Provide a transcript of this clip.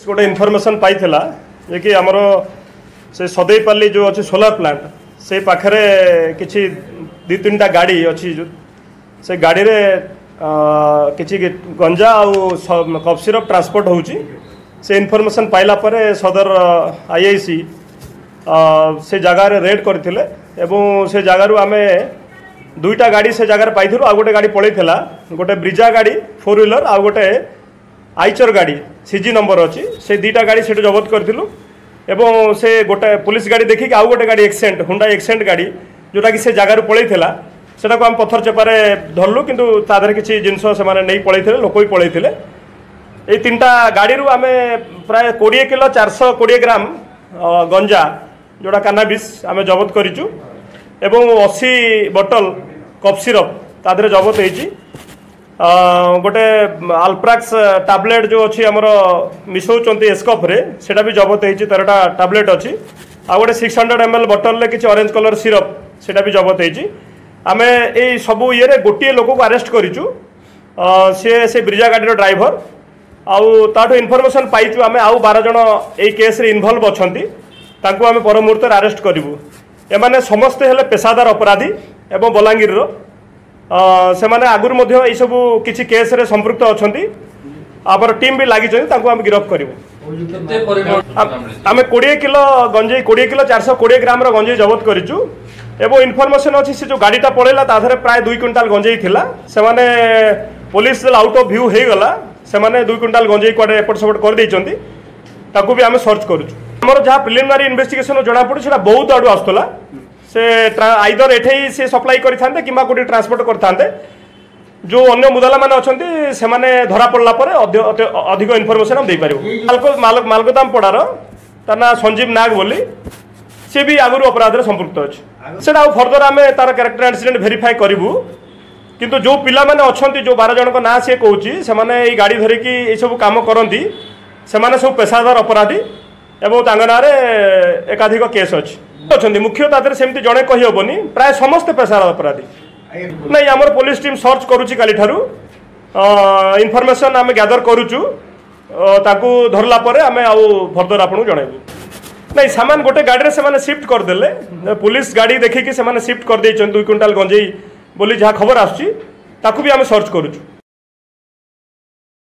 गोटे इनफॉरमेशन पाई जे कि आमर से सदैपाली जो अच्छी सोलार प्लांट से पाखरे किसी दी तीन टा गाड़ी अच्छी से गाड़ी रे किसी गंजा आउ कफ सिरप ट्रांसपोर्ट होची से इनफॉरमेशन पाइला परे सदर आईआईसी से जगार रेड करथिले एवं से जगार आमे दुईटा गाड़ी से जगार पाइथिलु आ गोटे गाड़ी पळैथिला गोटे ब्रिजा गाड़ी 4 व्हीलर आ गोटे आइचर गाड़ी सीजी नंबर अच्छी से दुईटा गाड़ी से जबत करथिलु एवं से गोटे पुलिस गाड़ी देखिक आउ गोटे गाड़ी एक्सेंट हुंडा एक्सेंट गाड़ी जोटा कि से जगार पळैथिला सेटा को हम पत्थर चेपारे धरलु किंतु तादर किछि जिंस से माने नै पळैथिले लोक भी पळैथिले ए तीनटा गाड़ी रु आमे प्राय 20 किलो 420 ग्राम गंजा जोड़ा कानाबिस आमे जबत करिचु एवं 80 बोतल कफ सिरप तादरे जबत होइची गोटे अल्प्राक्स टैबलेट जो अच्छी आमर मिसौचंती एस्कफ रे सेटा भी जबत होइची 13टा टैबलेट अच्छी आ गोटे 600 ml बोतल ले किछि ऑरेंज कलर सिरप सेटा भी जबत होइची आमे ए सबु ये रे गोटे लोक को अरेस्ट करिचु से ब्रिजा गाड़ी ड्राइवर आउ ताठो इनफॉरमेशन पाइचु आमे आउ 12 जन ए केस रे इन्वॉल्व अछंती तांको आमे पर मुहूर्त अरेस्ट करिवु एमाने समस्ते हेले पेशादार अपराधी एवं बलांगीर रो से माने आगुर मध्य ए सब किछि केस रे संपृक्त अछंती आबर टीम भी लागि जंती तांको आमे गिरफ्त करिवु आमे 20 किलो गंजेई 20 किलो 420 ग्राम रो गंजेई जब्त करिचु एवं इनफॉरमेशन अछि से जो गाड़ीटा पळेला ताधरे प्राय 2 क्विंटाल गंजेई थिला से माने पुलिस आउट ऑफ व्यू हे गला से माने 2 क्विंटाल गंजेई कोडे एपट सपोर्ट कर दैचंती ताकू भी आमे सर्च करूछु हमर जहाँ प्रिलिमिनारी इन्वेस्टिगेशन जना पड़े से बहुत आड़ू आसला से आइदर एठे से सप्लाई करते कि ट्रांसपोर्ट करते जो अन्य मुदाला मैंने अच्छा से माने धरा पड़ला अधिक इनफॉरमेशन हम दे पार मालगोदाम पड़ार तार ना संजीव नाग बोली सी भी आगुरी अपराध संपृक्त अच्छे से फर्दर आम तार कैरेक्टर एक्सीडेंट वेरीफाई करूँ किंतु जो पिला माने अच्छा जो 12 जन को ना सी कहूँ से गाड़ी धरिकी ये सब कम करती से सब पेशादार अपराधी एवं ना एकाधिक केस अच्छी मुख्य तादर सेमती जड़े कहीहबनी प्राय समस्त पेशादार अपराधी नहीं आमर पुलिस टीम सर्च करुच्ची काली ठारू इनफॉरमेशन आम गैदर करुचु ताकू धरला परे आमे आउ फर्दर आपन जणाइबु नहीं सामान गोटे गाड़ी से शिफ्ट करदेले पुलिस गाड़ी देखिकी से शिफ्ट कर 2 क्विंटाल गंजेई बोली जहाँ खबर आसुची ताकू भी आम सर्च करुचु।